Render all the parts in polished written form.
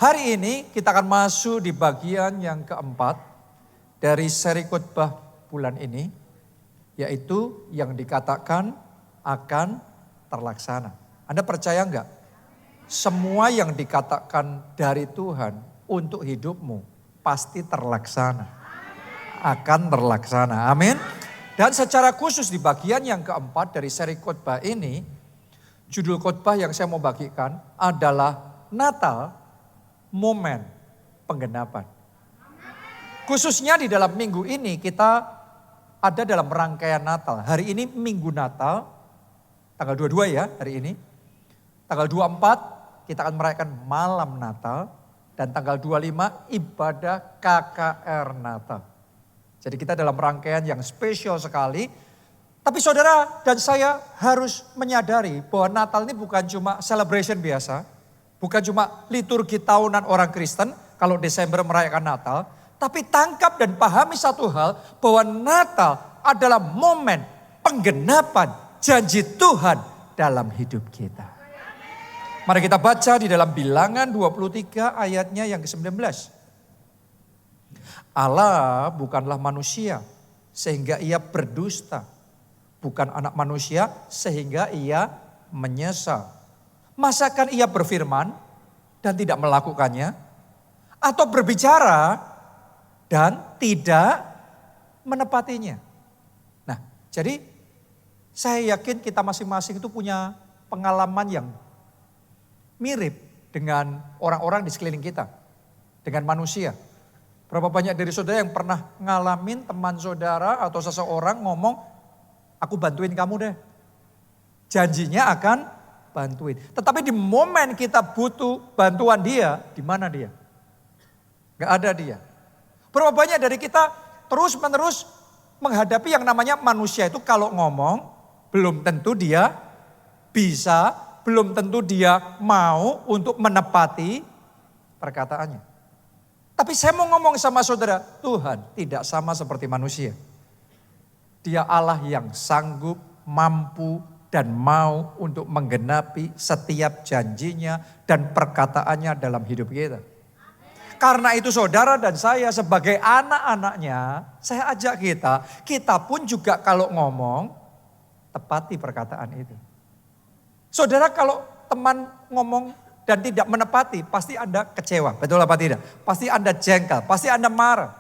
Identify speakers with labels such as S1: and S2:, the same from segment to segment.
S1: Hari ini kita akan masuk di bagian yang keempat dari seri khotbah bulan ini, yaitu yang dikatakan akan terlaksana. Anda percaya enggak? Semua yang dikatakan dari Tuhan untuk hidupmu pasti terlaksana. Akan terlaksana. Amin. Dan secara khusus di bagian yang keempat dari seri khotbah ini, judul khotbah yang saya mau bagikan adalah Natal, momen penggenapan. Khususnya di dalam minggu ini kita ada dalam rangkaian Natal. Hari ini minggu Natal, tanggal 22 ya hari ini. Tanggal 24 kita akan merayakan malam Natal. Dan tanggal 25 ibadah KKR Natal. Jadi kita dalam rangkaian yang spesial sekali. Tapi saudara dan saya harus menyadari bahwa Natal ini bukan cuma celebration biasa. Bukan cuma liturgi tahunan orang Kristen kalau Desember merayakan Natal. Tapi tangkap dan pahami satu hal bahwa Natal adalah momen penggenapan janji Tuhan dalam hidup kita. Mari kita baca di dalam Bilangan 23 ayatnya yang ke-19. Allah bukanlah manusia sehingga ia berdusta. Bukan anak manusia sehingga ia menyesal. Masakan ia berfirman dan tidak melakukannya? Atau berbicara dan tidak menepatinya? Nah, jadi saya yakin kita masing-masing itu punya pengalaman yang mirip dengan orang-orang di sekeliling kita. Dengan manusia. Berapa banyak dari saudara yang pernah ngalamin teman saudara atau seseorang ngomong, aku bantuin kamu deh. Janjinya akan bantuin. Tetapi di momen kita butuh bantuan dia, di mana dia? Gak ada dia. Berapa banyak dari kita terus-menerus menghadapi yang namanya manusia itu kalau ngomong, belum tentu dia bisa, belum tentu dia mau untuk menepati perkataannya. Tapi saya mau ngomong sama saudara, Tuhan tidak sama seperti manusia. Dia Allah yang sanggup, mampu, dan mau untuk menggenapi setiap janjinya dan perkataannya dalam hidup kita. Karena itu saudara dan saya sebagai anak-anaknya, saya ajak kita pun juga kalau ngomong, tepati perkataan itu. Saudara kalau teman ngomong dan tidak menepati, pasti Anda kecewa, betul apa tidak? Pasti Anda jengkel, pasti Anda marah.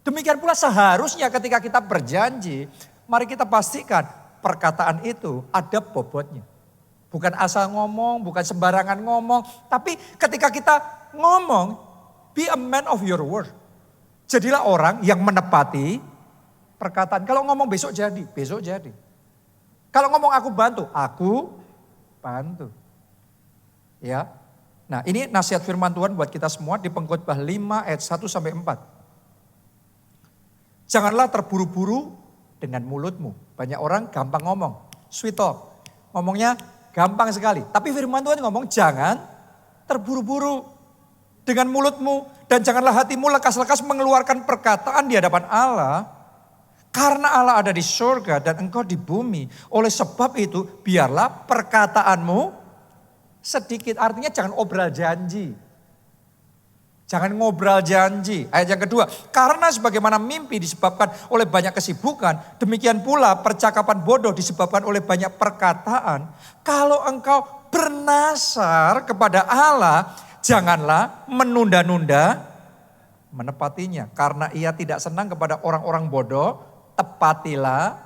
S1: Demikian pula seharusnya ketika kita berjanji, mari kita pastikan perkataan itu ada bobotnya. Bukan asal ngomong, bukan sembarangan ngomong. Tapi ketika kita ngomong, be a man of your word. Jadilah orang yang menepati perkataan. Kalau ngomong besok jadi, besok jadi. Kalau ngomong aku bantu. Ya. Nah ini nasihat firman Tuhan buat kita semua di Pengkhotbah 5 ayat 1-4. Janganlah terburu-buru dengan mulutmu. Banyak orang gampang ngomong, sweet talk. Ngomongnya gampang sekali. Tapi firman Tuhan ngomong jangan terburu-buru dengan mulutmu. Dan janganlah hatimu lekas-lekas mengeluarkan perkataan di hadapan Allah. Karena Allah ada di surga dan engkau di bumi. Oleh sebab itu biarlah perkataanmu sedikit. Artinya jangan obral janji. Jangan ngobrol janji. Ayat yang kedua, karena sebagaimana mimpi disebabkan oleh banyak kesibukan, demikian pula percakapan bodoh disebabkan oleh banyak perkataan. Kalau engkau bernasar kepada Allah, janganlah menunda-nunda menepatinya. Karena ia tidak senang kepada orang-orang bodoh, tepatilah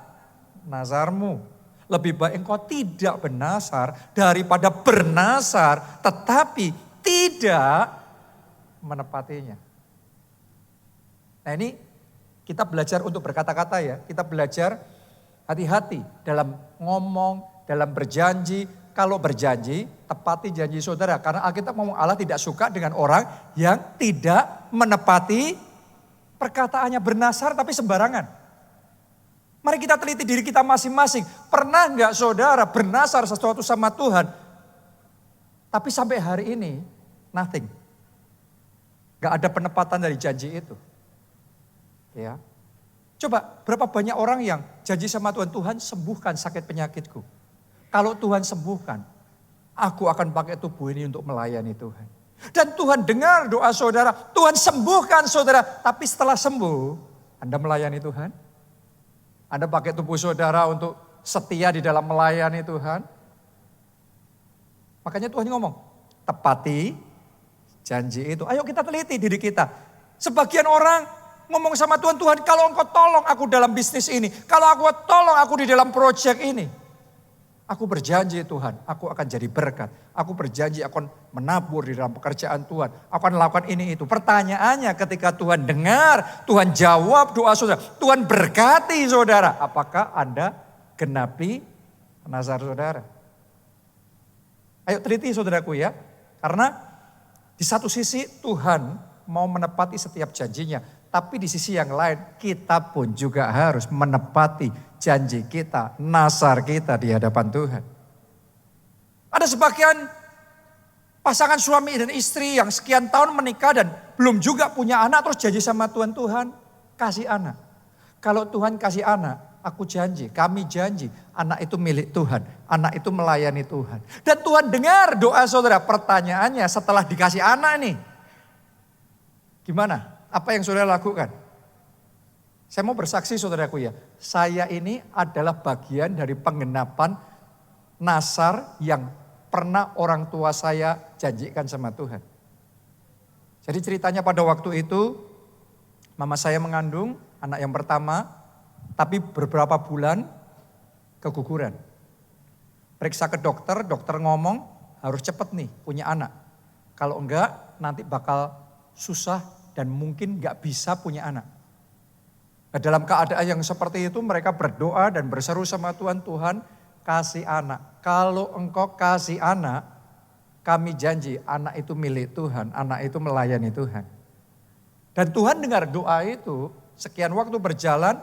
S1: nazarmu. Lebih baik engkau tidak bernasar daripada bernasar tetapi tidak menepatinya. Nah ini kita belajar untuk berkata-kata ya. Kita belajar hati-hati dalam ngomong, dalam berjanji. Kalau berjanji, tepati janji saudara. Karena Alkitab ngomong Allah tidak suka dengan orang yang tidak menepati perkataannya, bernasar tapi sembarangan. Mari kita teliti diri kita masing-masing. Pernah enggak saudara bernasar sesuatu sama Tuhan, tapi sampai hari ini nothing. Gak ada penepatan dari janji itu. Ya. Coba berapa banyak orang yang janji sama Tuhan, Tuhan sembuhkan sakit penyakitku. Kalau Tuhan sembuhkan, aku akan pakai tubuh ini untuk melayani Tuhan. Dan Tuhan dengar doa saudara, Tuhan sembuhkan saudara. Tapi setelah sembuh, Anda melayani Tuhan? Anda pakai tubuh saudara untuk setia di dalam melayani Tuhan? Makanya Tuhan ngomong, tepati janji itu. Ayo kita teliti diri kita. Sebagian orang ngomong sama Tuhan, Tuhan kalau engkau tolong aku dalam bisnis ini. Kalau aku tolong aku di dalam proyek ini. Aku berjanji Tuhan, aku akan jadi berkat. Aku berjanji akan menabur di dalam pekerjaan Tuhan. Aku akan lakukan ini itu. Pertanyaannya ketika Tuhan dengar, Tuhan jawab doa saudara. Tuhan berkati saudara. Apakah Anda genapi nazar saudara? Ayo teliti saudaraku ya. Karena di satu sisi Tuhan mau menepati setiap janjinya. Tapi di sisi yang lain kita pun juga harus menepati janji kita, nazar kita di hadapan Tuhan. Ada sebagian pasangan suami dan istri yang sekian tahun menikah dan belum juga punya anak terus janji sama Tuhan, Tuhan kasih anak. Kalau Tuhan kasih anak, aku janji, kami janji anak itu milik Tuhan, anak itu melayani Tuhan. Dan Tuhan dengar doa saudara, pertanyaannya setelah dikasih anak nih, gimana? Apa yang saudara lakukan? Saya mau bersaksi saudaraku ya, saya ini adalah bagian dari penggenapan nazar yang pernah orang tua saya janjikan sama Tuhan. Jadi ceritanya pada waktu itu, mama saya mengandung anak yang pertama, tapi beberapa bulan keguguran. Periksa ke dokter, dokter ngomong harus cepet nih punya anak. Kalau enggak nanti bakal susah dan mungkin enggak bisa punya anak. Nah, dalam keadaan yang seperti itu mereka berdoa dan berseru sama Tuhan, Tuhan kasih anak. Kalau engkau kasih anak, kami janji anak itu milik Tuhan, anak itu melayani Tuhan. Dan Tuhan dengar doa itu, sekian waktu berjalan,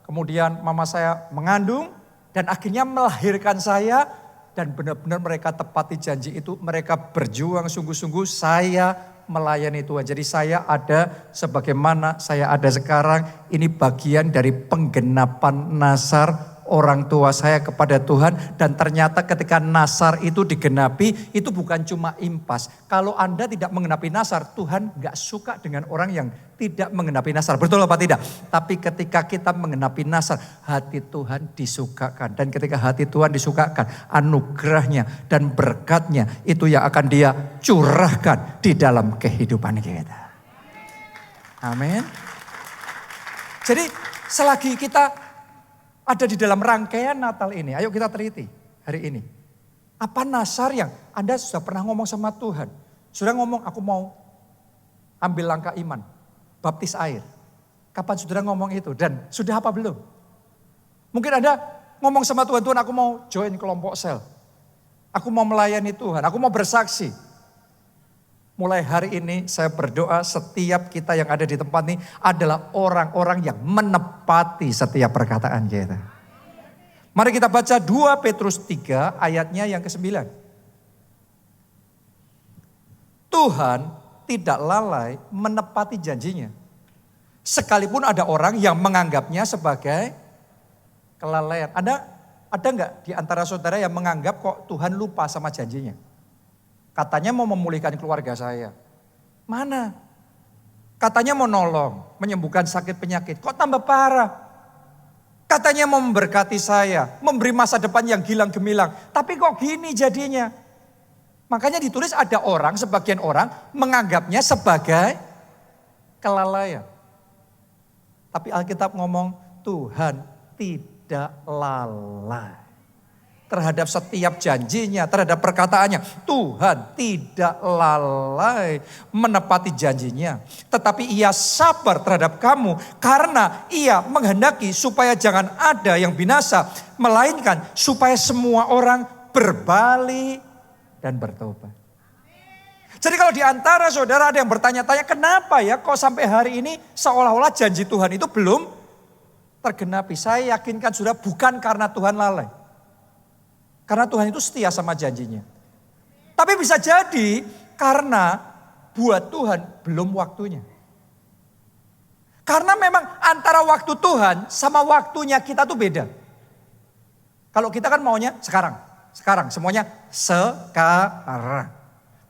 S1: kemudian mama saya mengandung dan akhirnya melahirkan saya. Dan benar-benar mereka tepati janji itu, mereka berjuang sungguh-sungguh, saya melayani Tuhan. Jadi saya ada sebagaimana saya ada sekarang. Ini bagian dari penggenapan nazar orang tua saya kepada Tuhan. Dan ternyata ketika nazar itu digenapi, itu bukan cuma impas. Kalau Anda tidak menggenapi nazar, Tuhan gak suka dengan orang yang tidak menggenapi nazar. Betul apa tidak? Tapi ketika kita menggenapi nazar, hati Tuhan disukakan. Dan ketika hati Tuhan disukakan, anugerahnya dan berkatnya itu yang akan dia curahkan di dalam kehidupan kita. Amin. Jadi selagi kita ada di dalam rangkaian Natal ini, ayo kita teliti hari ini. Apa nazar yang Anda sudah pernah ngomong sama Tuhan? Sudah ngomong aku mau ambil langkah iman, baptis air. Kapan saudara ngomong itu dan sudah apa belum? Mungkin Anda ngomong sama Tuhan, Tuhan aku mau join kelompok sel. Aku mau melayani Tuhan, aku mau bersaksi. Mulai hari ini saya berdoa setiap kita yang ada di tempat ini adalah orang-orang yang menepati setiap perkataan kita. Mari kita baca 2 Petrus 3 ayatnya yang ke-9. Tuhan tidak lalai menepati janjinya. Sekalipun ada orang yang menganggapnya sebagai kelalaian. Ada enggak di antara saudara yang menganggap kok Tuhan lupa sama janjinya? Katanya mau memulihkan keluarga saya. Mana? Katanya mau nolong, menyembuhkan sakit penyakit. Kok tambah parah? Katanya mau memberkati saya, memberi masa depan yang gilang gemilang. Tapi kok gini jadinya? Makanya ditulis ada orang, sebagian orang menganggapnya sebagai kelalaian. Tapi Alkitab ngomong Tuhan tidak lalai terhadap setiap janjinya, terhadap perkataannya. Tuhan tidak lalai menepati janjinya. Tetapi ia sabar terhadap kamu karena ia menghendaki supaya jangan ada yang binasa. Melainkan supaya semua orang berbalik dan bertobat. Jadi kalau di antara saudara ada yang bertanya-tanya, kenapa ya kok sampai hari ini seolah-olah janji Tuhan itu belum tergenapi. Saya yakinkan saudara bukan karena Tuhan lalai. Karena Tuhan itu setia sama janjinya. Tapi bisa jadi karena buat Tuhan belum waktunya. Karena memang antara waktu Tuhan sama waktunya kita tuh beda. Kalau kita kan maunya sekarang semuanya sekarang.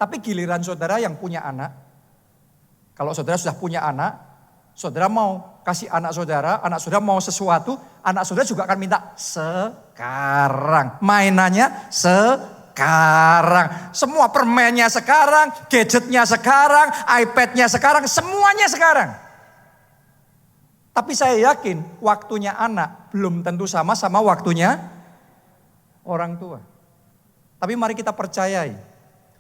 S1: Tapi giliran saudara yang punya anak, kalau saudara sudah punya anak, saudara mau kasih anak saudara mau sesuatu, anak saudara juga akan minta sekarang. Mainannya sekarang. Semua permennya sekarang, gadgetnya sekarang, iPadnya sekarang, semuanya sekarang. Tapi saya yakin waktunya anak belum tentu sama waktunya orang tua. Tapi mari kita percayai,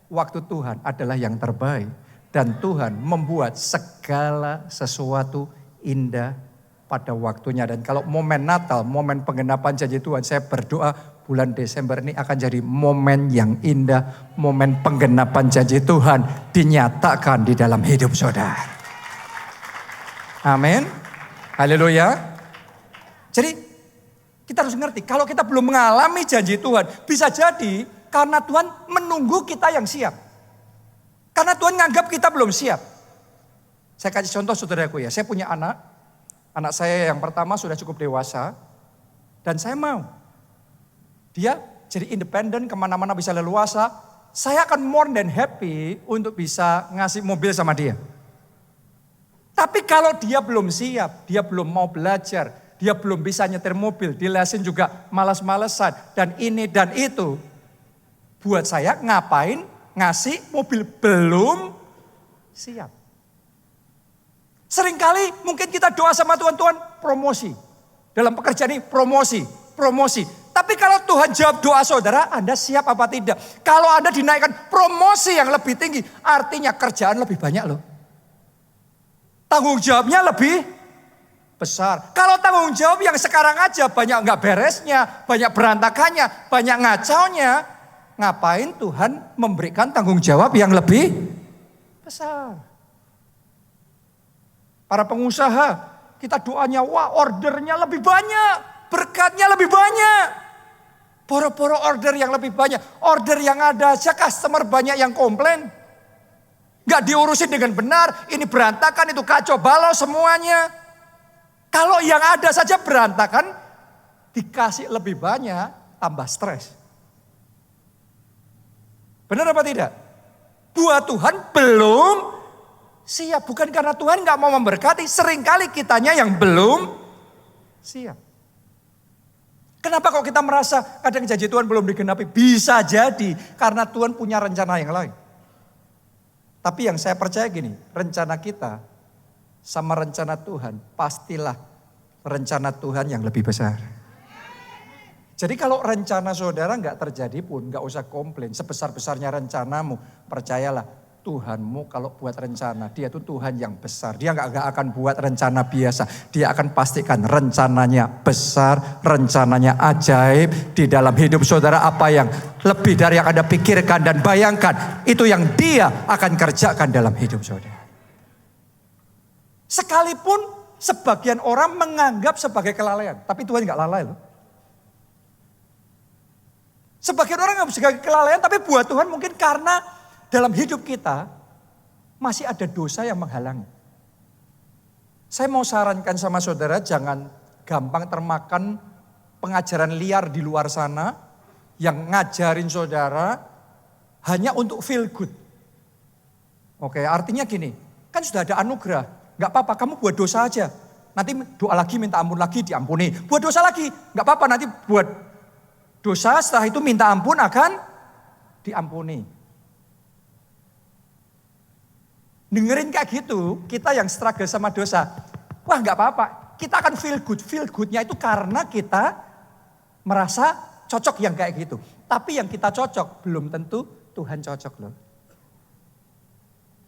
S1: waktu Tuhan adalah yang terbaik. Dan Tuhan membuat segala sesuatu indah pada waktunya. Dan kalau momen Natal, momen penggenapan janji Tuhan, saya berdoa bulan Desember ini akan jadi momen yang indah. Momen penggenapan janji Tuhan dinyatakan di dalam hidup saudara. Amin. Haleluya. Jadi kita harus ngerti, kalau kita belum mengalami janji Tuhan, bisa jadi karena Tuhan menunggu kita yang siap. Karena Tuhan nganggap kita belum siap. Saya kasih contoh saudaraku ya, saya punya anak saya yang pertama sudah cukup dewasa, dan saya mau dia jadi independen, kemana-mana bisa leluasa. Saya akan more than happy untuk bisa ngasih mobil sama dia. Tapi kalau dia belum siap, dia belum mau belajar, dia belum bisa nyetir mobil, dilesin juga malas-malesan, dan ini dan itu. Buat saya ngapain ngasih mobil belum siap. Seringkali mungkin kita doa sama Tuhan, Tuhan promosi. Dalam pekerjaan ini promosi. Tapi kalau Tuhan jawab doa saudara, Anda siap apa tidak? Kalau Anda dinaikkan promosi yang lebih tinggi, artinya kerjaan lebih banyak loh. Tanggung jawabnya lebih besar. Kalau tanggung jawab yang sekarang aja banyak nggak beresnya, banyak berantakannya, banyak ngacaunya, ngapain Tuhan memberikan tanggung jawab yang lebih besar? Para pengusaha, kita doanya, wah ordernya lebih banyak, berkatnya lebih banyak. Boro-boro order yang lebih banyak, order yang ada aja customer banyak yang komplain. Gak diurusin dengan benar, ini berantakan, itu kacau balau semuanya. Kalau yang ada saja berantakan, dikasih lebih banyak, tambah stres. Benar apa tidak? Buat Tuhan belum siap. Bukan karena Tuhan gak mau memberkati. Seringkali kitanya yang belum siap. Kenapa kok kita merasa kadang janji Tuhan belum digenapi? Bisa jadi karena Tuhan punya rencana yang lain. Tapi yang saya percaya gini, rencana kita sama rencana Tuhan pastilah rencana Tuhan yang lebih besar. Jadi kalau rencana saudara nggak terjadi pun nggak usah komplain. Sebesar-besarnya rencanamu, percayalah Tuhanmu kalau buat rencana, dia tuh Tuhan yang besar. Dia nggak akan buat rencana biasa. Dia akan pastikan rencananya besar, rencananya ajaib di dalam hidup saudara. Apa yang lebih dari yang Anda pikirkan dan bayangkan, itu yang dia akan kerjakan dalam hidup saudara. Sekalipun sebagian orang menganggap sebagai kelalaian, tapi Tuhan nggak lalai loh. Sebagian orang nggak bisa kelalaian, tapi buat Tuhan mungkin karena dalam hidup kita masih ada dosa yang menghalangi. Saya mau sarankan sama saudara, jangan gampang termakan pengajaran liar di luar sana yang ngajarin saudara hanya untuk feel good. Oke, artinya gini, kan sudah ada anugerah, nggak apa-apa, kamu buat dosa aja. Nanti doa lagi, minta ampun lagi, diampuni. Buat dosa lagi, nggak apa-apa, nanti buat dosa, setelah itu minta ampun akan diampuni. Dengerin kayak gitu, kita yang struggle sama dosa, wah nggak apa-apa, kita akan feel good. Feel goodnya itu karena kita merasa cocok yang kayak gitu. Tapi yang kita cocok belum tentu Tuhan cocok loh.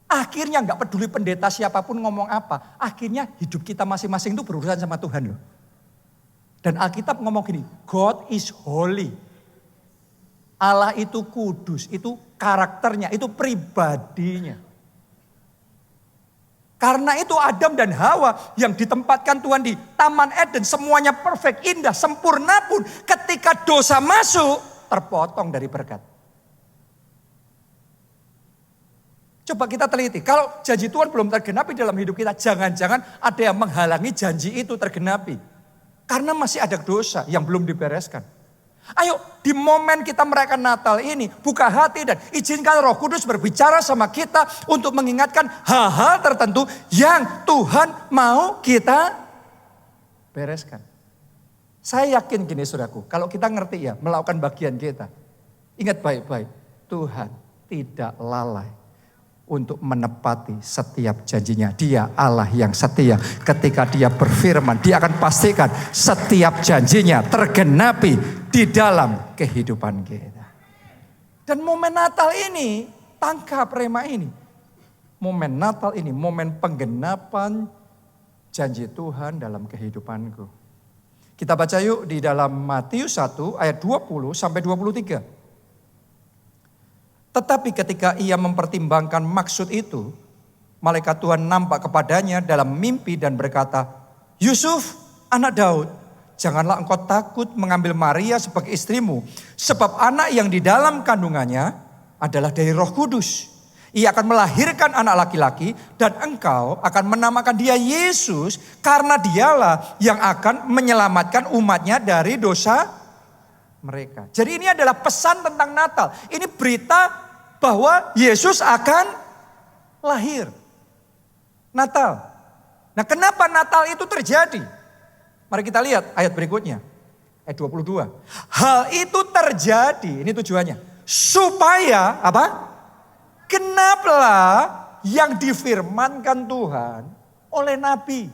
S1: Akhirnya nggak peduli pendeta siapapun ngomong apa, akhirnya hidup kita masing-masing itu berurusan sama Tuhan loh. Dan Alkitab ngomong gini, God is holy. Allah itu kudus, itu karakternya, itu pribadinya. Karena itu Adam dan Hawa yang ditempatkan Tuhan di Taman Eden, semuanya perfect, indah, sempurna pun ketika dosa masuk, terpotong dari berkat. Coba kita teliti, kalau janji Tuhan belum tergenapi dalam hidup kita, jangan-jangan ada yang menghalangi janji itu tergenapi. Karena masih ada dosa yang belum dibereskan. Ayo di momen kita merayakan Natal ini, buka hati dan izinkan Roh Kudus berbicara sama kita untuk mengingatkan hal-hal tertentu yang Tuhan mau kita bereskan. Saya yakin gini saudaraku, kalau kita ngerti ya melakukan bagian kita. Ingat baik-baik, Tuhan tidak lalai untuk menepati setiap janjinya. Dia Allah yang setia. Ketika dia berfirman, dia akan pastikan setiap janjinya tergenapi di dalam kehidupan kita. Dan momen Natal ini, tangkap rema ini. Momen Natal ini, momen penggenapan janji Tuhan dalam kehidupanku. Kita baca yuk di dalam Matius 1 ayat 20 sampai 23. Tetapi ketika ia mempertimbangkan maksud itu, malaikat Tuhan nampak kepadanya dalam mimpi dan berkata, Yusuf, anak Daud, janganlah engkau takut mengambil Maria sebagai istrimu, sebab anak yang di dalam kandungannya adalah dari Roh Kudus. Ia akan melahirkan anak laki-laki dan engkau akan menamakan dia Yesus, karena dialah yang akan menyelamatkan umatnya dari dosa mereka. Jadi ini adalah pesan tentang Natal. Ini berita bahwa Yesus akan lahir. Natal. Nah, kenapa Natal itu terjadi? Mari kita lihat ayat berikutnya. Ayat 22. Hal itu terjadi, ini tujuannya. Supaya apa? Genaplah yang difirmankan Tuhan oleh Nabi.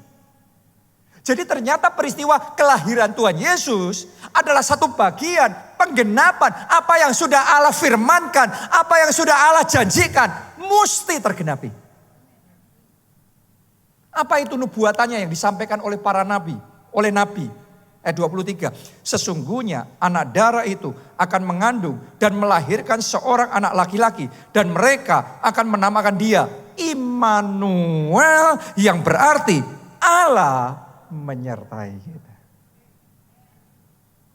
S1: Jadi ternyata peristiwa kelahiran Tuhan Yesus adalah satu bagian penggenapan apa yang sudah Allah firmankan, apa yang sudah Allah janjikan, mesti tergenapi. Apa itu nubuatannya yang disampaikan oleh para nabi, oleh Nabi? Ayat 23, sesungguhnya anak darah itu akan mengandung dan melahirkan seorang anak laki-laki, dan mereka akan menamakan dia Immanuel, yang berarti Allah menyertai kita.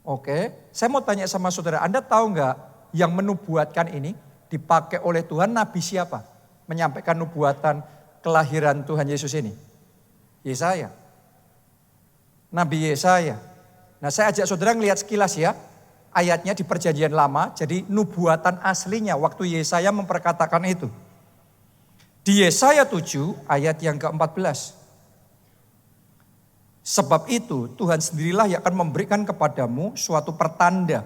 S1: Oke, saya mau tanya sama saudara, Anda tahu nggak yang menubuatkan ini dipakai oleh Tuhan nabi siapa? Menyampaikan nubuatan kelahiran Tuhan Yesus ini? Yesaya. Nabi Yesaya. Nah, saya ajak saudara ngelihat sekilas ya. Ayatnya di Perjanjian Lama, jadi nubuatan aslinya waktu Yesaya memperkatakan itu. Di Yesaya 7 ayat yang ke-14. Sebab itu Tuhan sendirilah yang akan memberikan kepadamu suatu pertanda.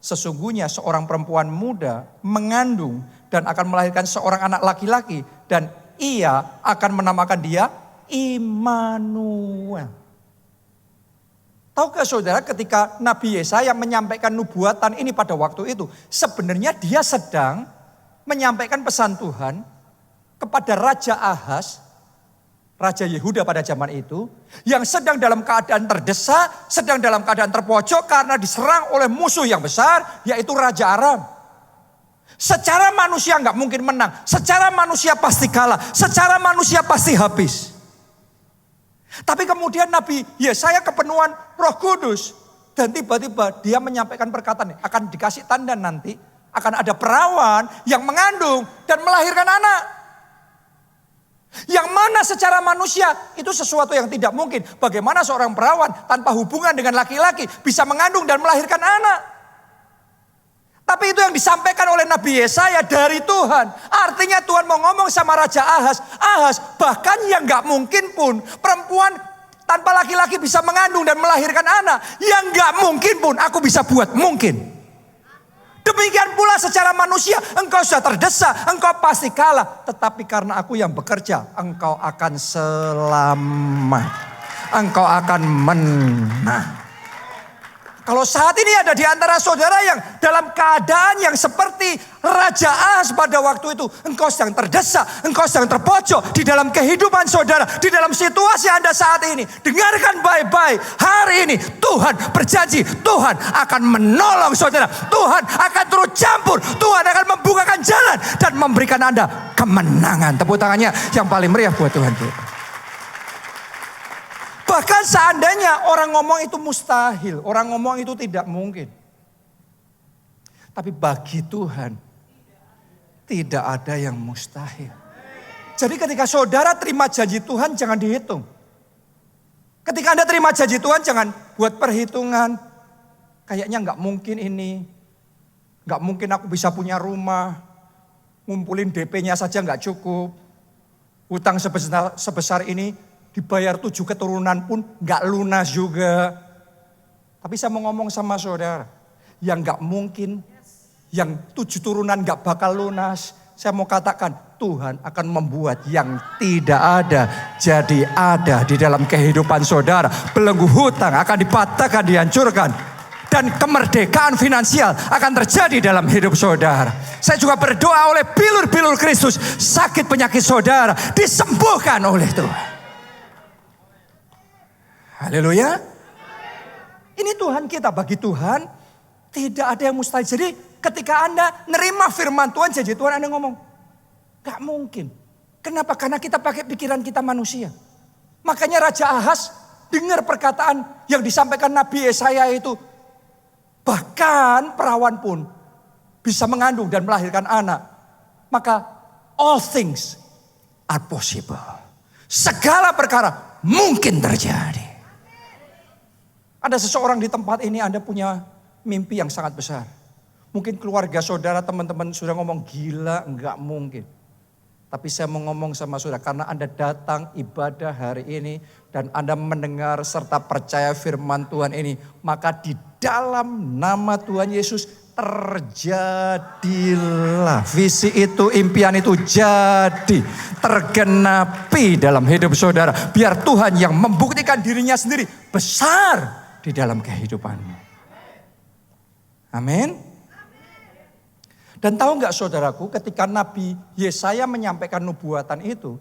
S1: Sesungguhnya seorang perempuan muda mengandung dan akan melahirkan seorang anak laki-laki. Dan ia akan menamakan dia Immanuel. Tahukah saudara ketika Nabi Yesaya menyampaikan nubuatan ini pada waktu itu. Sebenarnya dia sedang menyampaikan pesan Tuhan kepada Raja Ahaz, Raja Yehuda pada zaman itu, yang sedang dalam keadaan terdesak, sedang dalam keadaan terpojok karena diserang oleh musuh yang besar, yaitu Raja Aram. Secara manusia nggak mungkin menang, secara manusia pasti kalah, secara manusia pasti habis. Tapi kemudian Nabi Yesaya kepenuhan Roh Kudus, dan tiba-tiba dia menyampaikan perkataan, akan dikasih tanda nanti, akan ada perawan yang mengandung dan melahirkan anak. Yang mana secara manusia itu sesuatu yang tidak mungkin. Bagaimana seorang perawan tanpa hubungan dengan laki-laki bisa mengandung dan melahirkan anak? Tapi itu yang disampaikan oleh Nabi Yesaya dari Tuhan. Artinya Tuhan mau ngomong sama Raja Ahaz. Ahaz, bahkan yang gak mungkin pun perempuan tanpa laki-laki bisa mengandung dan melahirkan anak. Yang gak mungkin pun aku bisa buat mungkin. Demikian pula secara manusia, engkau sudah terdesak, engkau pasti kalah. Tetapi karena aku yang bekerja, engkau akan selamat. Engkau akan menang. Kalau saat ini ada di antara saudara yang dalam keadaan yang seperti Raja Ahaz pada waktu itu. Engkau sedang terdesak, engkau sedang terpojok di dalam kehidupan saudara. Di dalam situasi Anda saat ini. Dengarkan baik-baik. Hari ini Tuhan berjanji, Tuhan akan menolong saudara. Tuhan akan turut campur. Tuhan akan membukakan jalan dan memberikan Anda kemenangan. Tepuk tangannya yang paling meriah buat Tuhan kita. Bahkan seandainya orang ngomong itu mustahil, orang ngomong itu tidak mungkin. Tapi bagi Tuhan tidak ada yang mustahil. Jadi ketika saudara terima janji Tuhan jangan dihitung. Ketika Anda terima janji Tuhan jangan buat perhitungan. kayaknya nggak mungkin ini. Nggak mungkin aku bisa punya rumah. Ngumpulin DP-nya saja nggak cukup. Utang sebesar ini dibayar 7 keturunan pun nggak lunas juga. Tapi saya mau ngomong sama saudara. Yang nggak mungkin, yang 7 turunan nggak bakal lunas. Saya mau katakan Tuhan akan membuat yang tidak ada jadi ada di dalam kehidupan saudara. Belenggu hutang akan dipatahkan, dihancurkan. Dan kemerdekaan finansial akan terjadi dalam hidup saudara. Saya juga berdoa oleh bilur-bilur Kristus. Sakit penyakit saudara disembuhkan oleh Tuhan. Haleluya. Ini Tuhan kita. Bagi Tuhan tidak ada yang mustahil. Jadi ketika Anda nerima firman Tuhan, janji Tuhan, Anda ngomong, gak mungkin. Kenapa? Karena kita pakai pikiran kita manusia. Makanya Raja Ahaz dengar perkataan yang disampaikan Nabi Yesaya itu. Bahkan perawan pun bisa mengandung dan melahirkan anak. Maka all things are possible. Segala perkara mungkin terjadi. Ada seseorang di tempat ini, Anda punya mimpi yang sangat besar. Mungkin keluarga saudara, teman-teman sudah ngomong gila, enggak mungkin. Tapi saya mau ngomong sama saudara, karena Anda datang ibadah hari ini dan Anda mendengar serta percaya firman Tuhan ini, maka di dalam nama Tuhan Yesus terjadilah visi itu, impian itu jadi tergenapi dalam hidup saudara. Biar Tuhan yang membuktikan dirinya sendiri besar di dalam kehidupanmu. Amin. Dan tahu nggak saudaraku, ketika Nabi Yesaya menyampaikan nubuatan itu,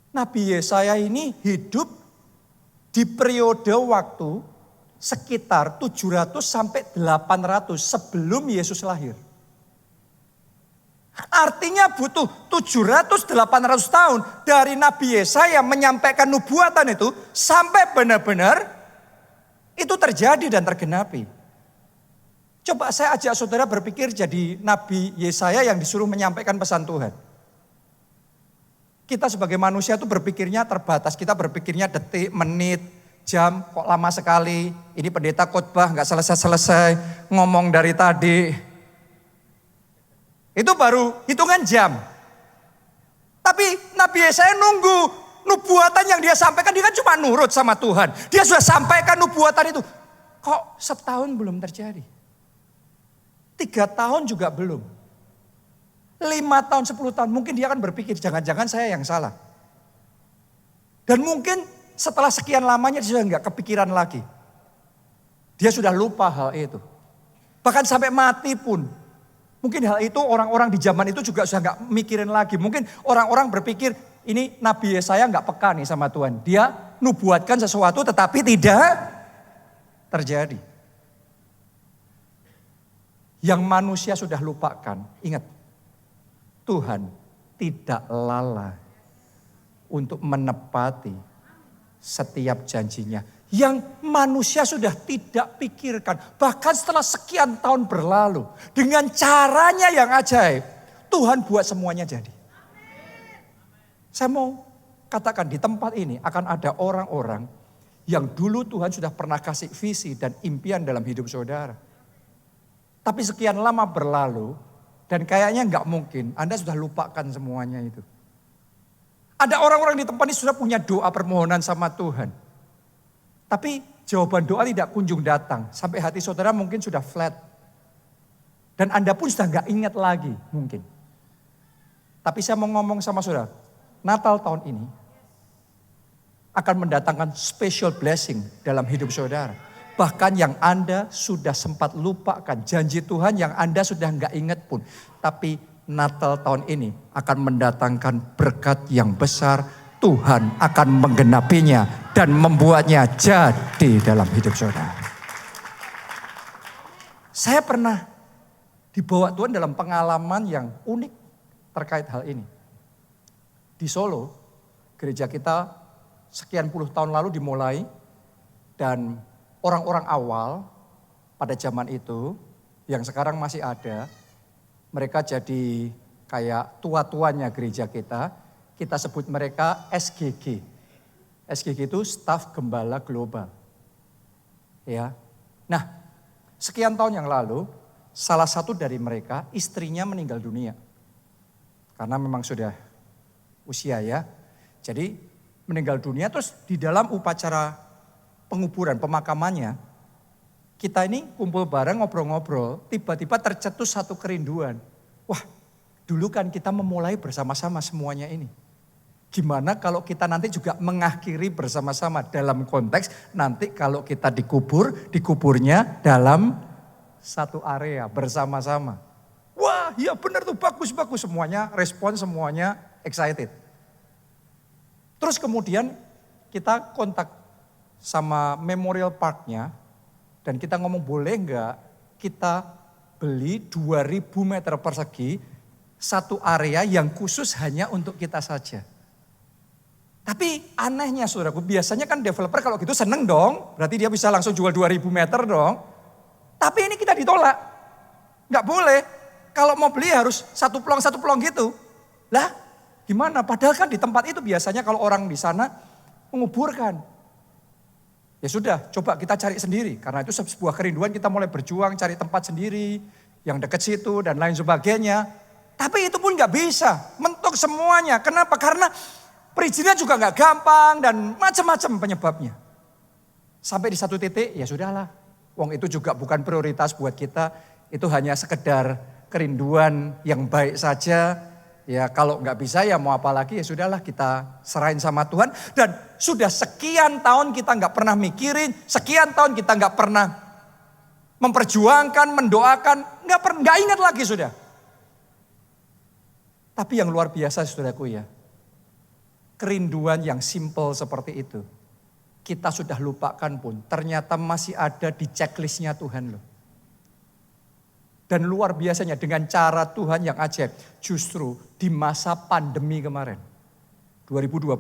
S1: Nabi Yesaya ini hidup di periode waktu sekitar 700 sampai 800 sebelum Yesus lahir. Artinya butuh 700-800 tahun dari Nabi Yesaya menyampaikan nubuatan itu sampai benar-benar itu terjadi dan tergenapi. Coba saya ajak saudara berpikir jadi Nabi Yesaya yang disuruh menyampaikan pesan Tuhan. Kita sebagai manusia itu berpikirnya terbatas. Kita berpikirnya detik, menit, jam, kok lama sekali. Ini pendeta khotbah nggak selesai-selesai, ngomong dari tadi. Itu baru hitungan jam. Tapi Nabi Yesaya nunggu nubuatan yang dia sampaikan, dia kan cuma nurut sama Tuhan. Dia sudah sampaikan nubuatan itu. Kok setahun belum terjadi? 3 tahun juga belum. 5 tahun, 10 tahun. Mungkin dia akan berpikir, jangan-jangan saya yang salah. Dan mungkin setelah sekian lamanya dia sudah nggak kepikiran lagi. Dia sudah lupa hal itu. Bahkan sampai mati pun. Mungkin hal itu orang-orang di zaman itu juga sudah nggak mikirin lagi. Mungkin orang-orang berpikir, ini Nabi Yesaya nggak peka nih sama Tuhan. Dia nubuatkan sesuatu tetapi tidak terjadi. Yang manusia sudah lupakan, ingat, Tuhan tidak lalai untuk menepati setiap janjinya. Yang manusia sudah tidak pikirkan, bahkan setelah sekian tahun berlalu, dengan caranya yang ajaib, Tuhan buat semuanya jadi. Saya mau katakan di tempat ini akan ada orang-orang yang dulu Tuhan sudah pernah kasih visi dan impian dalam hidup saudara. Tapi sekian lama berlalu dan kayaknya nggak mungkin, Anda sudah lupakan semuanya itu. Ada orang-orang di tempat ini sudah punya doa permohonan sama Tuhan. Tapi jawaban doa tidak kunjung datang. Sampai hati saudara mungkin sudah flat. Dan Anda pun sudah nggak ingat lagi mungkin. Tapi saya mau ngomong sama saudara, Natal tahun ini akan mendatangkan special blessing dalam hidup saudara. Bahkan yang Anda sudah sempat lupakan, janji Tuhan yang Anda sudah nggak ingat pun. Tapi Natal tahun ini akan mendatangkan berkat yang besar. Tuhan akan menggenapinya dan membuatnya jadi dalam hidup saudara. Saya pernah dibawa Tuhan dalam pengalaman yang unik terkait hal ini. Di Solo, gereja kita sekian puluh tahun lalu dimulai dan orang-orang awal pada zaman itu yang sekarang masih ada, mereka jadi kayak tua-tuanya gereja kita sebut mereka SGG. SGG itu Staf Gembala Global. Ya. Nah, Sekian tahun yang lalu, salah satu dari mereka istrinya meninggal dunia. Karena memang sudah usia ya. Jadi meninggal dunia, terus di dalam upacara penguburan, pemakamannya, kita ini kumpul bareng ngobrol-ngobrol, tiba-tiba tercetus satu kerinduan. Wah, dulu kan kita memulai bersama-sama semuanya ini. Gimana kalau kita nanti juga mengakhiri bersama-sama dalam konteks nanti kalau kita dikuburnya dalam satu area bersama-sama. Wah, iya benar tuh, bagus-bagus, semuanya respon, semuanya excited. Terus kemudian kita kontak sama Memorial Parknya dan kita ngomong boleh enggak kita beli 2000 meter persegi satu area yang khusus hanya untuk kita saja. Tapi anehnya saudaraku, biasanya kan developer kalau gitu seneng dong, berarti dia bisa langsung jual 2000 meter dong. Tapi ini kita ditolak, nggak boleh. Kalau mau beli harus satu pelong gitu. Lah gimana? Padahal kan di tempat itu biasanya kalau orang di sana menguburkan. Ya sudah, coba kita cari sendiri. Karena itu sebuah kerinduan, kita mulai berjuang cari tempat sendiri, yang dekat situ dan lain sebagainya. Tapi itu pun nggak bisa, mentok semuanya. Kenapa? Karena perizinan juga nggak gampang dan macam-macam penyebabnya. Sampai di satu titik, ya sudahlah. Wong itu juga bukan prioritas buat kita. Itu hanya sekedar kerinduan yang baik saja. Ya kalau nggak bisa ya mau apa lagi, ya sudahlah kita serahin sama Tuhan. Dan sudah sekian tahun kita nggak pernah mikirin, sekian tahun kita nggak pernah memperjuangkan, mendoakan, nggak ingat lagi sudah. Tapi yang luar biasa saudaraku ya, kerinduan yang simple seperti itu, kita sudah lupakan pun ternyata masih ada di checklistnya Tuhan loh. Dan luar biasanya dengan cara Tuhan yang ajaib, justru di masa pandemi kemarin, 2020,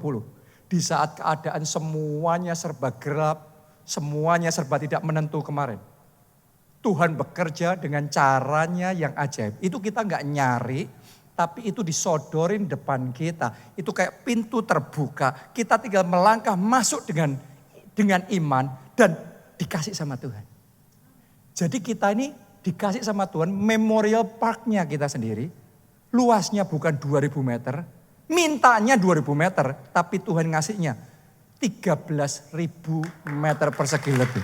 S1: di saat keadaan semuanya serba gelap, semuanya serba tidak menentu kemarin, Tuhan bekerja dengan caranya yang ajaib. Itu kita nggak nyari, tapi itu disodorin depan kita. Itu kayak pintu terbuka. Kita tinggal melangkah masuk dengan iman dan dikasih sama Tuhan. Jadi kita ini dikasih sama Tuhan Memorial Parknya kita sendiri. Luasnya bukan 2000 meter. Mintanya 2000 meter. Tapi Tuhan ngasihnya 13.000 meter persegi lebih.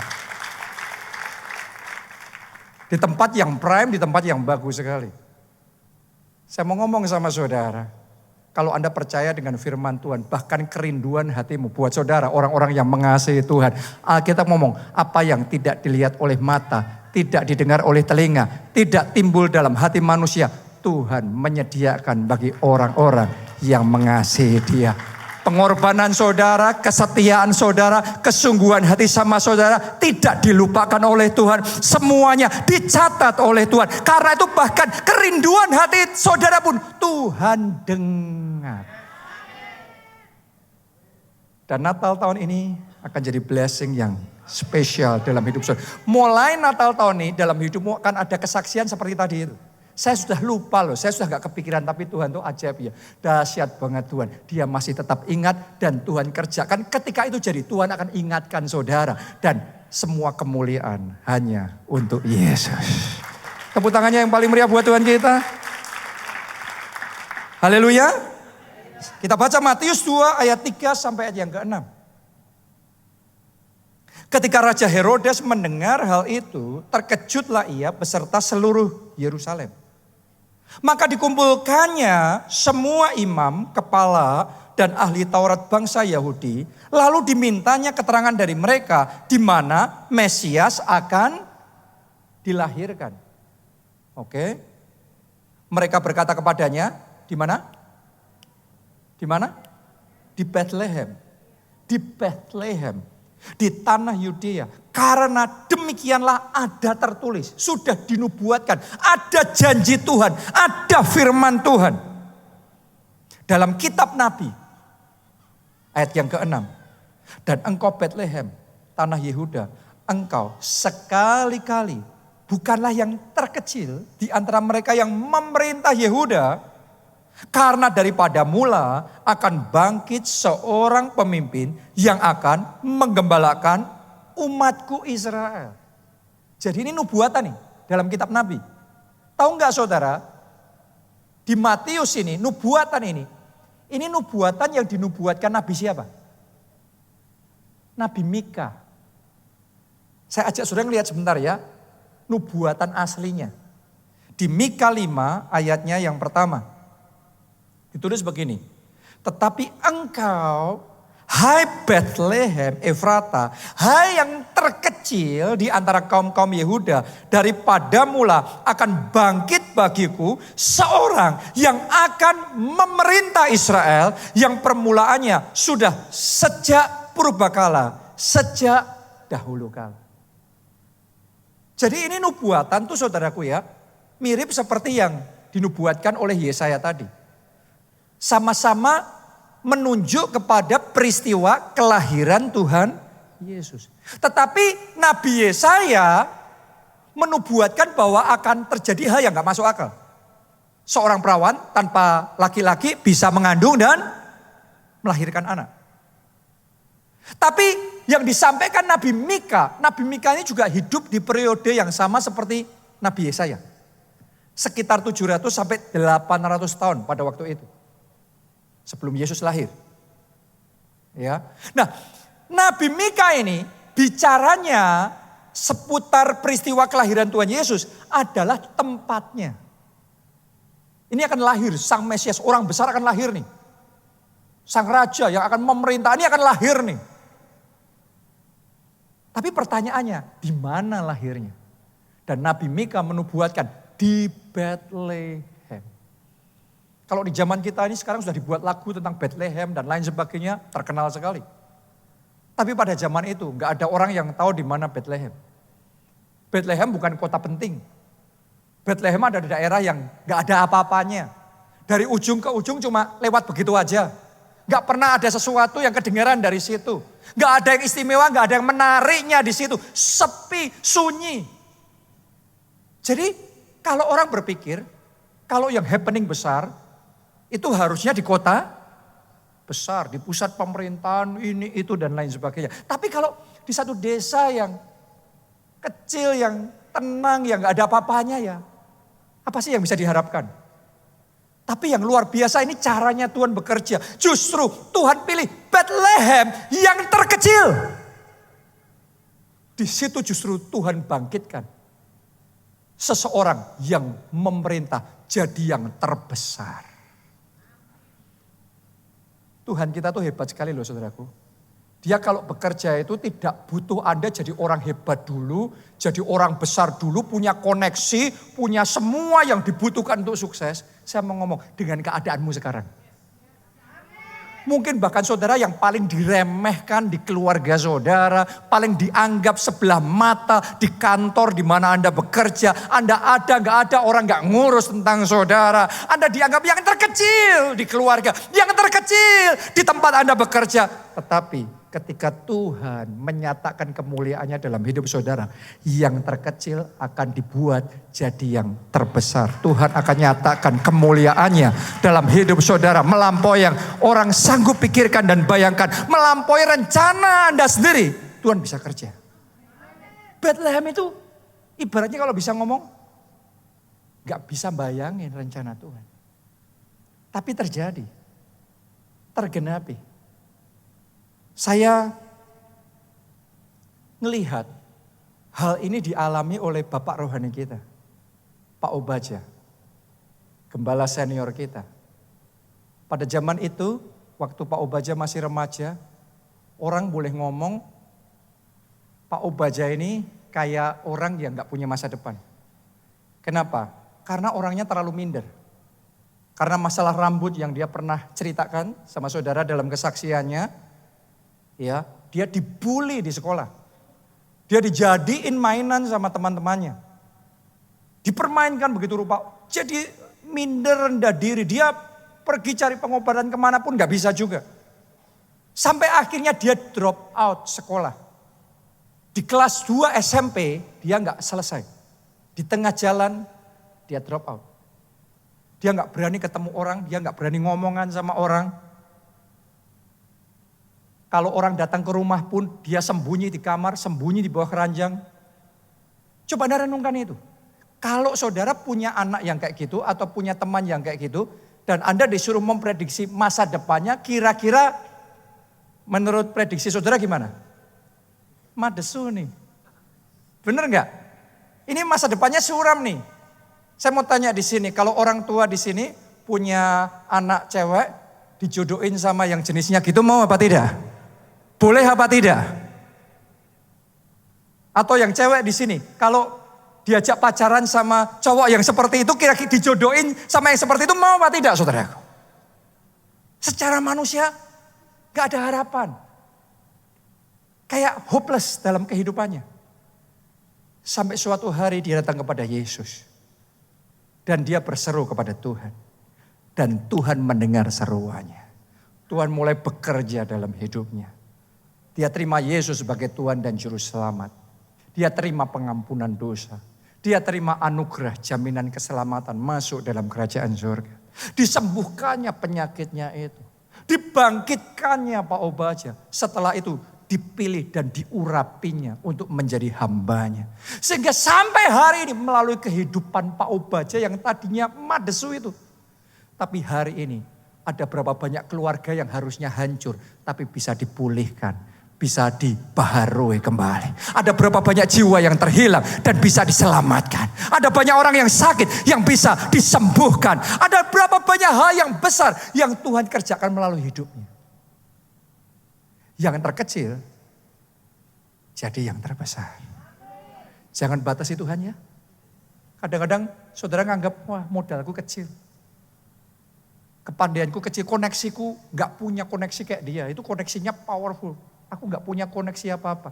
S1: Di tempat yang prime, di tempat yang bagus sekali. Saya mau ngomong sama saudara, kalau Anda percaya dengan firman Tuhan, bahkan kerinduan hatimu buat saudara, orang-orang yang mengasihi Tuhan. Alkitab ngomong, apa yang tidak dilihat oleh mata, tidak didengar oleh telinga, tidak timbul dalam hati manusia, Tuhan menyediakan bagi orang-orang yang mengasihi Dia. Pengorbanan saudara, kesetiaan saudara, kesungguhan hati sama saudara tidak dilupakan oleh Tuhan. Semuanya dicatat oleh Tuhan. Karena itu bahkan kerinduan hati saudara pun Tuhan dengar. Dan Natal tahun ini akan jadi blessing yang spesial dalam hidup saudara. Mulai Natal tahun ini dalam hidupmu akan ada kesaksian seperti tadi itu. Saya sudah lupa loh, saya sudah gak kepikiran, tapi Tuhan tuh ajaib ya. Dahsyat banget Tuhan, Dia masih tetap ingat dan Tuhan kerjakan. Ketika itu jadi Tuhan akan ingatkan saudara. Dan semua kemuliaan hanya untuk Yesus. Tepuk tangannya yang paling meriah buat Tuhan kita. Haleluya. Kita baca Matius 2 ayat 3 sampai ayat yang ke-6. Ketika Raja Herodes mendengar hal itu, terkejutlah ia beserta seluruh Yerusalem. Maka dikumpulkannya semua imam, kepala, dan ahli Taurat bangsa Yahudi. Lalu dimintanya keterangan dari mereka di mana Mesias akan dilahirkan. Oke. Mereka berkata kepadanya, di mana? Di mana? Di Bethlehem. Di Bethlehem. Di tanah Yudea. Karena demikianlah ada tertulis. Sudah dinubuatkan. Ada janji Tuhan. Ada firman Tuhan. Dalam kitab Nabi. Ayat yang ke-6. Dan engkau Bethlehem. Tanah Yehuda. Engkau sekali-kali. Bukanlah yang terkecil. Di antara mereka yang memerintah Yehuda. Karena daripada mula akan bangkit seorang pemimpin yang akan menggembalakan umatku Israel. Jadi ini nubuatan nih dalam kitab Nabi. Tahu nggak saudara, di Matius ini nubuatan ini nubuatan yang dinubuatkan Nabi siapa? Nabi Mika. Saya ajak saudara lihat sebentar ya, nubuatan aslinya. Di Mika 5 ayatnya yang pertama. Ditulis begini. Tetapi engkau, hai Bethlehem Efrata, hai yang terkecil di antara kaum-kaum Yehuda, daripada mula akan bangkit bagiku seorang yang akan memerintah Israel, yang permulaannya sudah sejak purbakala, sejak dahulu kala. Jadi ini nubuatan tuh saudaraku ya, mirip seperti yang dinubuatkan oleh Yesaya tadi. Sama-sama menunjuk kepada peristiwa kelahiran Tuhan Yesus. Tetapi Nabi Yesaya menubuatkan bahwa akan terjadi hal yang gak masuk akal. Seorang perawan tanpa laki-laki bisa mengandung dan melahirkan anak. Tapi yang disampaikan Nabi Mika ini juga hidup di periode yang sama seperti Nabi Yesaya. Sekitar 700 sampai 800 tahun pada waktu itu. Sebelum Yesus lahir. Ya. Nah, Nabi Mika ini bicaranya seputar peristiwa kelahiran Tuhan Yesus adalah tempatnya. Ini akan lahir Sang Mesias, orang besar akan lahir nih. Sang Raja yang akan memerintah ini akan lahir nih. Tapi pertanyaannya, di mana lahirnya? Dan Nabi Mika menubuatkan di Bethlehem. Kalau di zaman kita ini sekarang sudah dibuat lagu tentang Bethlehem dan lain sebagainya, terkenal sekali. Tapi pada zaman itu nggak ada orang yang tahu di mana Bethlehem. Bethlehem bukan kota penting. Bethlehem ada di daerah yang nggak ada apa-apanya. Dari ujung ke ujung cuma lewat begitu aja. Nggak pernah ada sesuatu yang kedengaran dari situ. Nggak ada yang istimewa, nggak ada yang menariknya di situ. Sepi, sunyi. Jadi kalau orang berpikir, kalau yang happening besar, itu harusnya di kota besar, di pusat pemerintahan, ini, itu, dan lain sebagainya. Tapi kalau di satu desa yang kecil, yang tenang, yang gak ada apa-apanya ya, apa sih yang bisa diharapkan? Tapi yang luar biasa ini caranya Tuhan bekerja. Justru Tuhan pilih Bethlehem yang terkecil. Di situ justru Tuhan bangkitkan seseorang yang memerintah jadi yang terbesar. Tuhan kita tuh hebat sekali loh saudaraku. Dia kalau bekerja itu tidak butuh Anda jadi orang hebat dulu, jadi orang besar dulu, punya koneksi, punya semua yang dibutuhkan untuk sukses. Saya mau ngomong dengan keadaanmu sekarang. Mungkin bahkan saudara yang paling diremehkan di keluarga saudara, paling dianggap sebelah mata di kantor di mana Anda bekerja. Anda ada, nggak ada, orang nggak ngurus tentang saudara. Anda dianggap yang terkecil di keluarga, yang terkecil di tempat Anda bekerja. Tetapi ketika Tuhan menyatakan kemuliaannya dalam hidup saudara, yang terkecil akan dibuat jadi yang terbesar. Tuhan akan nyatakan kemuliaannya dalam hidup saudara, melampaui yang orang sanggup pikirkan dan bayangkan, melampaui rencana Anda sendiri. Tuhan bisa kerja. Bethlehem itu ibaratnya kalau bisa ngomong, gak bisa bayangin rencana Tuhan. Tapi terjadi, tergenapi. Saya melihat hal ini dialami oleh Bapak rohani kita, Pak Obaja, gembala senior kita. Pada zaman itu, waktu Pak Obaja masih remaja, orang boleh ngomong, Pak Obaja ini kayak orang yang gak punya masa depan. Kenapa? Karena orangnya terlalu minder. Karena masalah rambut yang dia pernah ceritakan sama saudara dalam kesaksiannya, ya, dia dibully di sekolah. Dia dijadiin mainan sama teman-temannya. Dipermainkan begitu rupa. Jadi minder, rendah diri. Dia pergi cari pengobatan kemanapun gak bisa juga. Sampai akhirnya dia drop out sekolah. Di kelas 2 SMP dia gak selesai. Di tengah jalan dia drop out. Dia gak berani ketemu orang, dia gak berani ngomongan sama orang. Kalau orang datang ke rumah pun dia sembunyi di kamar, sembunyi di bawah keranjang. Coba Anda renungkan itu. Kalau saudara punya anak yang kayak gitu atau punya teman yang kayak gitu, dan Anda disuruh memprediksi masa depannya, kira-kira menurut prediksi saudara gimana? Madesu nih. Bener nggak? Ini masa depannya suram nih. Saya mau tanya di sini, kalau orang tua di sini punya anak cewek, dijodohin sama yang jenisnya gitu, mau apa tidak? Boleh apa tidak? Atau yang cewek di sini, kalau diajak pacaran sama cowok yang seperti itu, kira-kira dijodohin sama yang seperti itu, mau apa tidak saudara? Secara manusia gak ada harapan. Kayak hopeless dalam kehidupannya. Sampai suatu hari dia datang kepada Yesus. Dan dia berseru kepada Tuhan. Dan Tuhan mendengar seruannya. Tuhan mulai bekerja dalam hidupnya. Dia terima Yesus sebagai Tuhan dan Juru Selamat. Dia terima pengampunan dosa. Dia terima anugerah jaminan keselamatan masuk dalam kerajaan surga. Disembuhkannya penyakitnya itu. Dibangkitkannya Pak Obaja. Setelah itu dipilih dan diurapinya untuk menjadi hambanya. Sehingga sampai hari ini melalui kehidupan Pak Obaja yang tadinya madesu itu. Tapi hari ini ada berapa banyak keluarga yang harusnya hancur tapi bisa dipulihkan, bisa dibaharui kembali. Ada berapa banyak jiwa yang terhilang dan bisa diselamatkan. Ada banyak orang yang sakit yang bisa disembuhkan. Ada berapa banyak hal yang besar yang Tuhan kerjakan melalui hidupnya. Yang terkecil jadi yang terbesar. Jangan batasi Tuhan ya. Kadang-kadang saudara nganggap, wah modalku kecil. Kepandaianku kecil, koneksiku gak punya koneksi kayak dia. Itu koneksinya powerful. Aku gak punya koneksi apa-apa.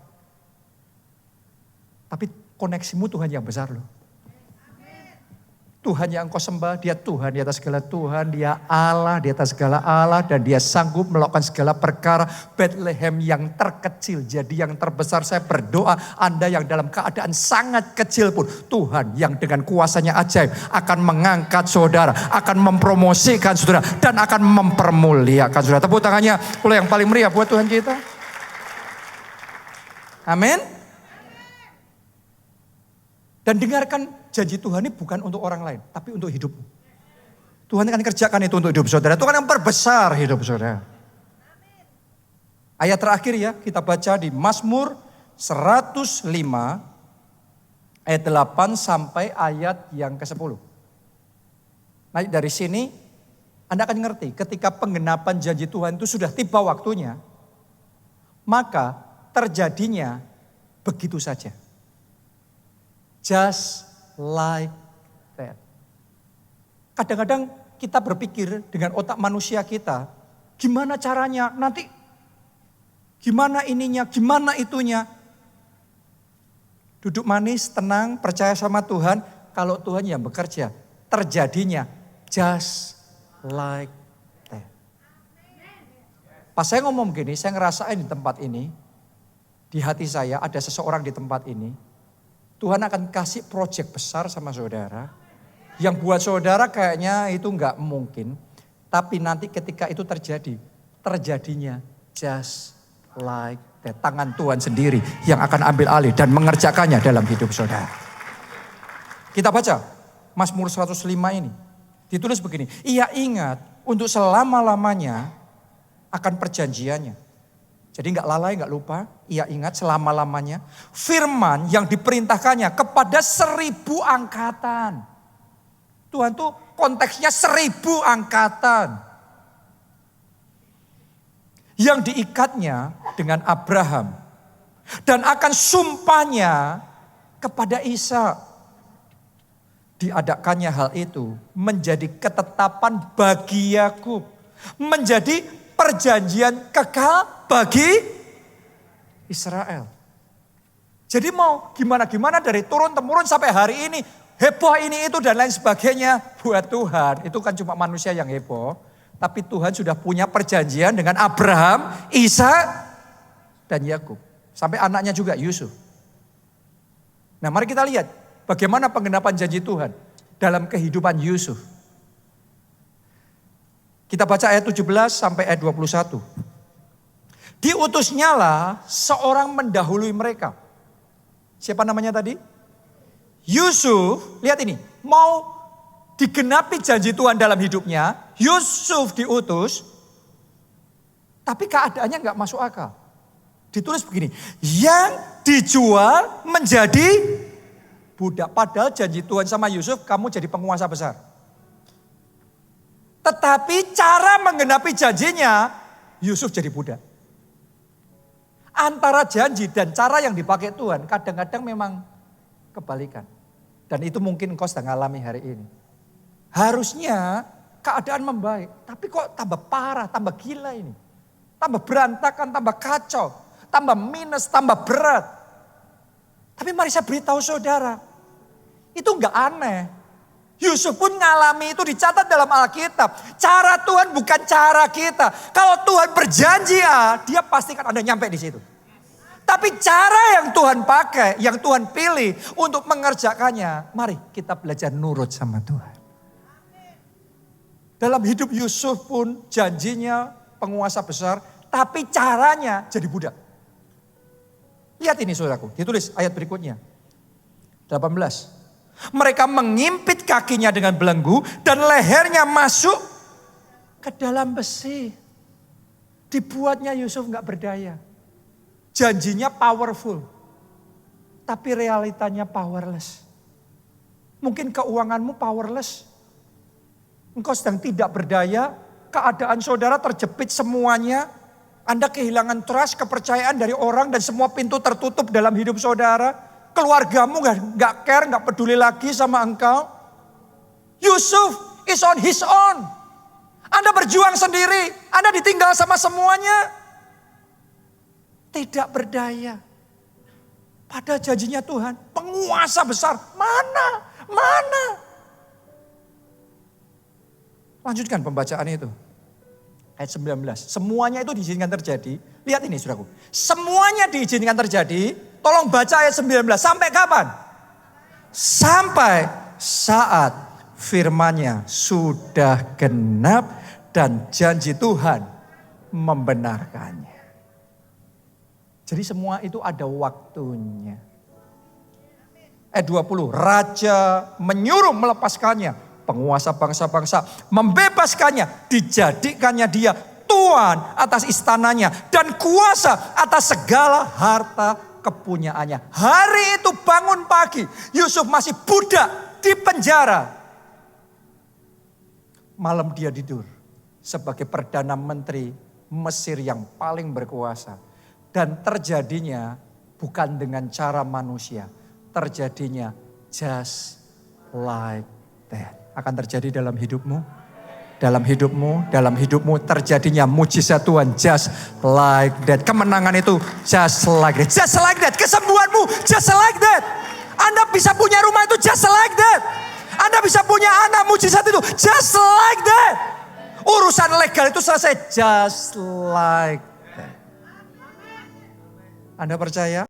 S1: Tapi koneksimu Tuhan yang besar loh. Tuhan yang engkau sembah, dia Tuhan di atas segala Tuhan. Dia Allah di atas segala Allah. Dan dia sanggup melakukan segala perkara. Bethlehem yang terkecil jadi yang terbesar. Saya berdoa Anda yang dalam keadaan sangat kecil pun. Tuhan yang dengan kuasanya ajaib akan mengangkat saudara. Akan mempromosikan saudara. Dan akan mempermuliakan saudara. Tepuk tangannya oleh yang paling meriah buat Tuhan kita. Amin. Dan dengarkan janji Tuhan ini bukan untuk orang lain, tapi untuk hidupmu. Tuhan akan kerjakan itu untuk hidup saudara. Tuhan akan memperbesar hidup saudara. Ayat terakhir ya, kita baca di Mazmur 105 ayat 8 sampai ayat yang ke-10. Nah dari sini Anda akan ngerti ketika penggenapan janji Tuhan itu sudah tiba waktunya, maka terjadinya begitu saja. Just like that. Kadang-kadang kita berpikir dengan otak manusia kita, gimana caranya, nanti gimana ininya, gimana itunya. Duduk manis, tenang, percaya sama Tuhan. Kalau Tuhan yang bekerja, terjadinya just like that. Pas saya ngomong gini, saya ngerasain di tempat ini, di hati saya ada seseorang di tempat ini. Tuhan akan kasih proyek besar sama saudara. Yang buat saudara kayaknya itu enggak mungkin. Tapi nanti ketika itu terjadi, terjadinya just like that. Tangan Tuhan sendiri yang akan ambil alih dan mengerjakannya dalam hidup saudara. Kita baca Mazmur 105 ini. Ditulis begini, ia ingat untuk selama-lamanya akan perjanjiannya. Jadi enggak lalai, enggak lupa. Ia ingat selama-lamanya. Firman yang diperintahkannya kepada 1000 angkatan. Tuhan tuh konteksnya 1000 angkatan. Yang diikatnya dengan Abraham. Dan akan sumpahnya kepada Ishak. Diadakannya hal itu menjadi ketetapan bagi Yakub. Menjadi perjanjian kekal bagi Israel. Jadi mau gimana-gimana dari turun-temurun sampai hari ini. Heboh ini itu dan lain sebagainya buat Tuhan. Itu kan cuma manusia yang heboh. Tapi Tuhan sudah punya perjanjian dengan Abraham, Ishak, dan Yakub. Sampai anaknya juga Yusuf. Nah mari kita lihat bagaimana penggenapan janji Tuhan dalam kehidupan Yusuf. Kita baca ayat 17 sampai ayat 21. Diutusnyalah seorang mendahului mereka. Siapa namanya tadi? Yusuf, lihat ini, mau digenapi janji Tuhan dalam hidupnya, Yusuf diutus, tapi keadaannya nggak masuk akal. Ditulis begini, yang dijual menjadi budak. Padahal janji Tuhan sama Yusuf, kamu jadi penguasa besar. Tetapi cara menggenapi janjinya, Yusuf jadi budak. Antara janji dan cara yang dipakai Tuhan, kadang-kadang memang kebalikan. Dan itu mungkin engkau sedang alami hari ini. Harusnya keadaan membaik, tapi kok tambah parah, tambah gila ini. Tambah berantakan, tambah kacau. Tambah minus, tambah berat. Tapi mari saya beritahu saudara, itu enggak aneh. Yusuf pun ngalami itu, dicatat dalam Alkitab. Cara Tuhan bukan cara kita. Kalau Tuhan berjanji dia pastikan Anda nyampe di situ. Tapi cara yang Tuhan pakai, yang Tuhan pilih untuk mengerjakannya, mari kita belajar nurut sama Tuhan. Dalam hidup Yusuf pun janjinya penguasa besar, tapi caranya jadi budak. Lihat ini saudaraku, ditulis ayat berikutnya. 18. Mereka mengimpit kakinya dengan belenggu dan lehernya masuk ke dalam besi. Dibuatnya Yusuf gak berdaya. Janjinya powerful, tapi realitanya powerless. Mungkin keuanganmu powerless. Engkau sedang tidak berdaya, keadaan saudara terjepit semuanya. Anda kehilangan trust, kepercayaan dari orang dan semua pintu tertutup dalam hidup saudara. Keluargamu gak care, gak peduli lagi sama engkau. Yusuf is on his own. Anda berjuang sendiri, Anda ditinggal sama semuanya. Tidak berdaya. Pada janjinya Tuhan, penguasa besar, mana? Lanjutkan pembacaan itu. Ayat 19, semuanya itu diizinkan terjadi. Lihat ini saudaraku, semuanya diizinkan terjadi. Tolong baca ayat 19, sampai kapan? Sampai saat firman-Nya sudah genap dan janji Tuhan membenarkannya. Jadi semua itu ada waktunya. Ayat 20, raja menyuruh melepaskannya. Penguasa bangsa-bangsa membebaskannya, dijadikannya dia tuan atas istananya dan kuasa atas segala harta kepunyaannya. Hari itu bangun pagi, Yusuf masih budak di penjara. Malam dia tidur sebagai perdana menteri Mesir yang paling berkuasa. Dan terjadinya bukan dengan cara manusia, terjadinya just like that. Akan terjadi dalam hidupmu, dalam hidupmu terjadinya mujizat Tuhan just like that. Kemenangan itu just like that, kesembuhanmu just like that. Anda bisa punya rumah itu just like that. Anda bisa punya anak, mujizat itu just like that. Urusan legal itu selesai just like that. Anda percaya?